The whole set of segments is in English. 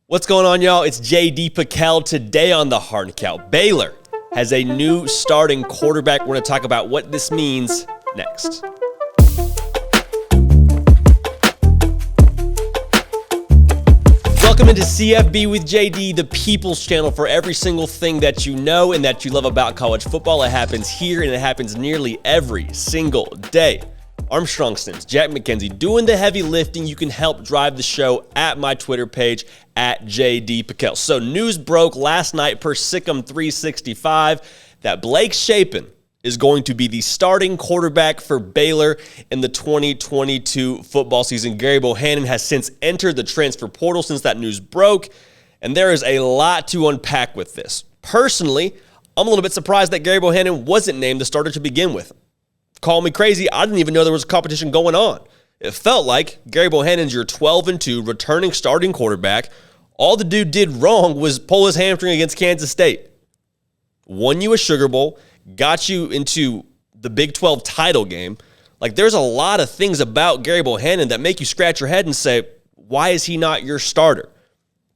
What's going on, y'all? It's JD Pickell. Today on the Hard Count, Baylor has a new starting quarterback. We're going to talk about what this means next. Welcome into CFB with JD, the People's Channel for every single thing that you know and that you love about college football. It happens here and it happens nearly every single day. Armstrong Sims, Jack McKenzie, doing the heavy lifting. You can help drive the show at my Twitter page at JD Pickell. So news broke last night per Sikkim 365 that Blake Shapen is going to be the starting quarterback for Baylor in the 2022 football season. Gerry Bohanon has since entered the transfer portal since that news broke, and there is a lot to unpack with this. Personally, I'm a little bit surprised that Gerry Bohanon wasn't named the starter to begin with. Call me crazy, I didn't even know there was a competition going on. It felt like Gerry Bohanon's your 12-2 returning starting quarterback. All the dude did wrong was pull his hamstring against Kansas State. Won you a Sugar Bowl, got you into the Big 12 title game. Like, there's a lot of things about Gerry Bohanon that make you scratch your head and say, why is he not your starter?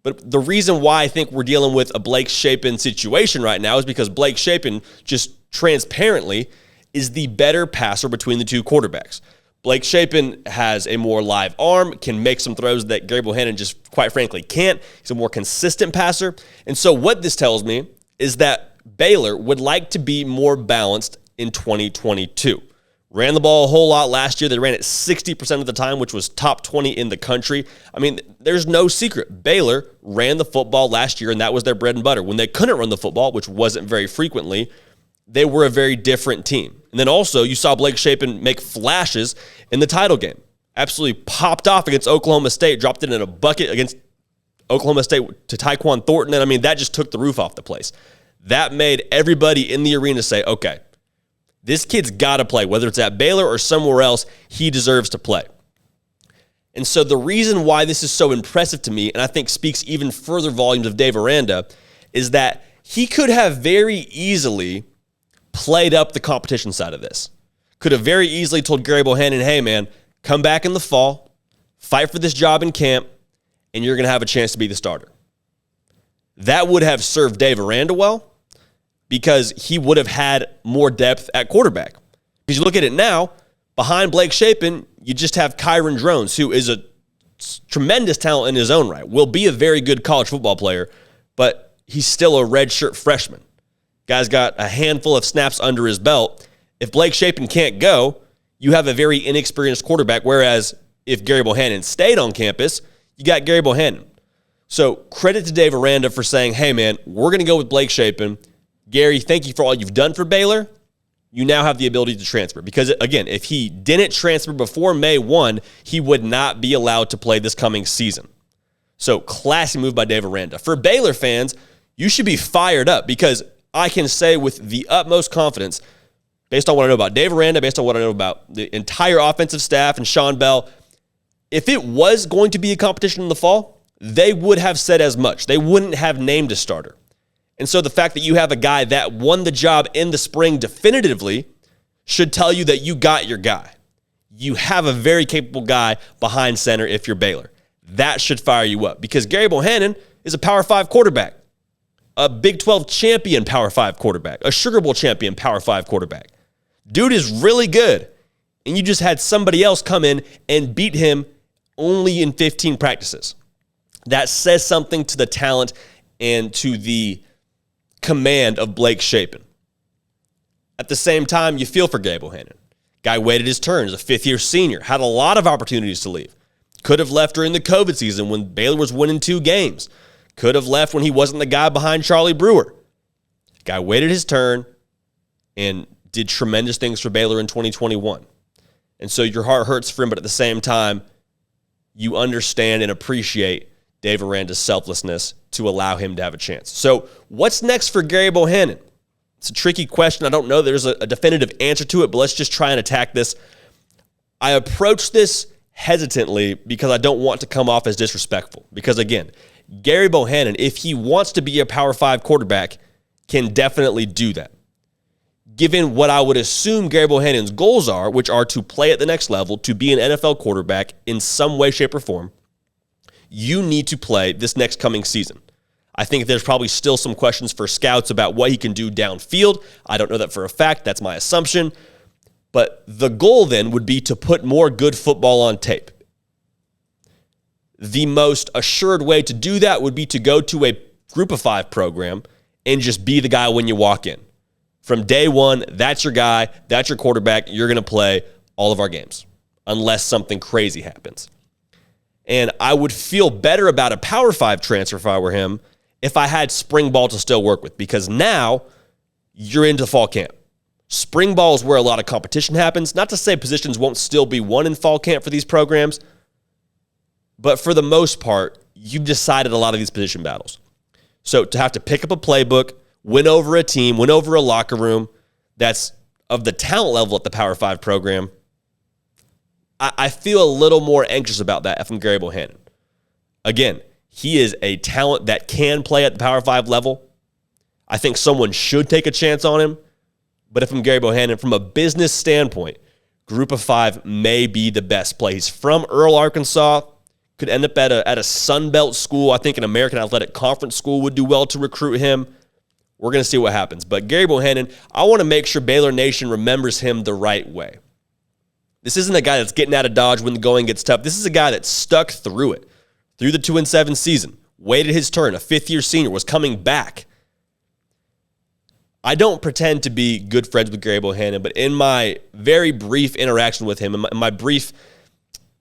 But the reason why I think we're dealing with a Blake Shapen situation right now is because Blake Shapen just transparently is the better passer between the two quarterbacks. Blake Shapen has a more live arm, can make some throws that Gerry Bohanon just quite frankly can't. He's a more consistent passer. And so what this tells me is that Baylor would like to be more balanced in 2022. Ran the ball a whole lot last year. They ran it 60% of the time, which was top 20 in the country. I mean, there's no secret. Baylor ran the football last year, and that was their bread and butter. When they couldn't run the football, which wasn't very frequently, they were a very different team. And then also, you saw Blake Shapen make flashes in the title game. Absolutely popped off against Oklahoma State, dropped it in a bucket against Oklahoma State to Tyquan Thornton. And I mean, that just took the roof off the place. That made everybody in the arena say, okay, this kid's got to play. Whether it's at Baylor or somewhere else, he deserves to play. And so the reason why this is so impressive to me, and I think speaks even further volumes of Dave Aranda, is that he could have very easily played up the competition side of this. Could have very easily told Gerry Bohanon, hey man, come back in the fall, fight for this job in camp, and you're going to have a chance to be the starter. That would have served Dave Aranda well because he would have had more depth at quarterback. Because you look at it now, behind Blake Shapen, you just have Kyron Drones, who is a tremendous talent in his own right, will be a very good college football player, but he's still a redshirt freshman. Guy's got a handful of snaps under his belt. If Blake Shapen can't go, you have a very inexperienced quarterback, whereas if Gerry Bohanon stayed on campus, you got Gerry Bohanon. So credit to Dave Aranda for saying, hey man, we're going to go with Blake Shapen. Gerry, thank you for all you've done for Baylor. You now have the ability to transfer. Because again, if he didn't transfer before May 1, he would not be allowed to play this coming season. So classy move by Dave Aranda. For Baylor fans, you should be fired up because I can say with the utmost confidence, based on what I know about Dave Aranda, based on what I know about the entire offensive staff and Sean Bell, if it was going to be a competition in the fall, they would have said as much. They wouldn't have named a starter. And so the fact that you have a guy that won the job in the spring definitively should tell you that you got your guy. You have a very capable guy behind center if you're Baylor. That should fire you up because Gerry Bohanon is a Power 5 quarterback. A Big 12 champion Power 5 quarterback, a Sugar Bowl champion Power 5 quarterback. Dude is really good, and you just had somebody else come in and beat him only in 15 practices. That says something to the talent and to the command of Blake Shapen. At the same time, you feel for Gerry Bohanon. Guy waited his turn as a fifth-year senior, had a lot of opportunities to leave. Could have left during the COVID season when Baylor was winning 2 games. Could have left when he wasn't the guy behind Charlie Brewer. Guy waited his turn and did tremendous things for Baylor in 2021. And so your heart hurts for him, but at the same time, you understand and appreciate Dave Aranda's selflessness to allow him to have a chance. So what's next for Gerry Bohanon? It's a tricky question. I don't know there's a definitive answer to it, but let's just try and attack this. I approach this hesitantly because I don't want to come off as disrespectful. Because again, Gerry Bohanon, if he wants to be a Power 5 quarterback, can definitely do that. Given what I would assume Gerry Bohanon's goals are, which are to play at the next level, to be an NFL quarterback in some way, shape, or form, you need to play this next coming season. I think there's probably still some questions for scouts about what he can do downfield. I don't know that for a fact. That's my assumption. But the goal then would be to put more good football on tape. The most assured way to do that would be to go to a group of 5 program and just be the guy when you walk in. From day one, that's your guy, that's your quarterback. You're going to play all of our games unless something crazy happens. And I would feel better about a Power 5 transfer if I were him if I had spring ball to still work with, because now you're into fall camp. Spring ball is where a lot of competition happens. Not to say positions won't still be won in fall camp for these programs, but for the most part, you've decided a lot of these position battles. So to have to pick up a playbook, win over a team, win over a locker room that's of the talent level at the Power 5 program, I feel a little more anxious about that if I'm Gerry Bohanon. Again, he is a talent that can play at the Power 5 level. I think someone should take a chance on him. But if I'm Gerry Bohanon, from a business standpoint, Group of 5 may be the best play. He's from Earl, Arkansas. Could end up at a Sun Belt school. I think an American Athletic Conference school would do well to recruit him. We're going to see what happens. But Gerry Bohanon, I want to make sure Baylor Nation remembers him the right way. This isn't a guy that's getting out of Dodge when the going gets tough. This is a guy that stuck through it, through the 2-7 season, waited his turn, a fifth-year senior, was coming back. I don't pretend to be good friends with Gerry Bohanon, but in my very brief interaction with him, in my brief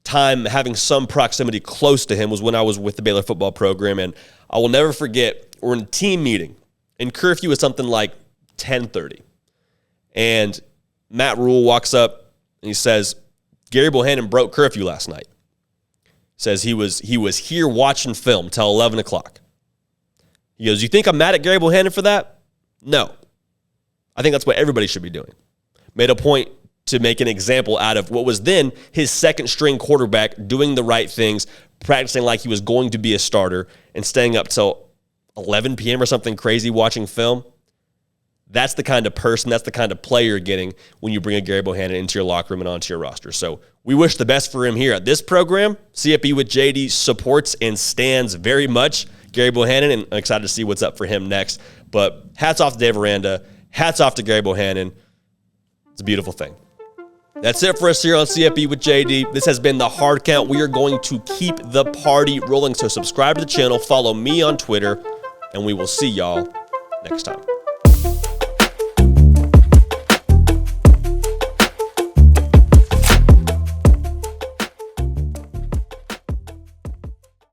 time having some proximity close to him, was when I was with the Baylor football program. And I will never forget, we're in a team meeting, and curfew was something like 10:30. And Matt Rule walks up, and he says, Gerry Bohanon broke curfew last night. Says he was here watching film till 11 o'clock. He goes, you think I'm mad at Gerry Bohanon for that? No. I think that's what everybody should be doing. Made a point to make an example out of what was then his second-string quarterback doing the right things, practicing like he was going to be a starter, and staying up till 11 p.m. or something crazy watching film. That's the kind of person, that's the kind of player you're getting when you bring a Gerry Bohanon into your locker room and onto your roster. So we wish the best for him here at this program. CFB with JD supports and stands very much Gerry Bohanon, and I'm excited to see what's up for him next. But hats off to Dave Aranda. Hats off to Gerry Bohanon. It's a beautiful thing. That's it for us here on CFB with JD. This has been the Hard Count. We are going to keep the party rolling. So subscribe to the channel, follow me on Twitter, and we will see y'all next time.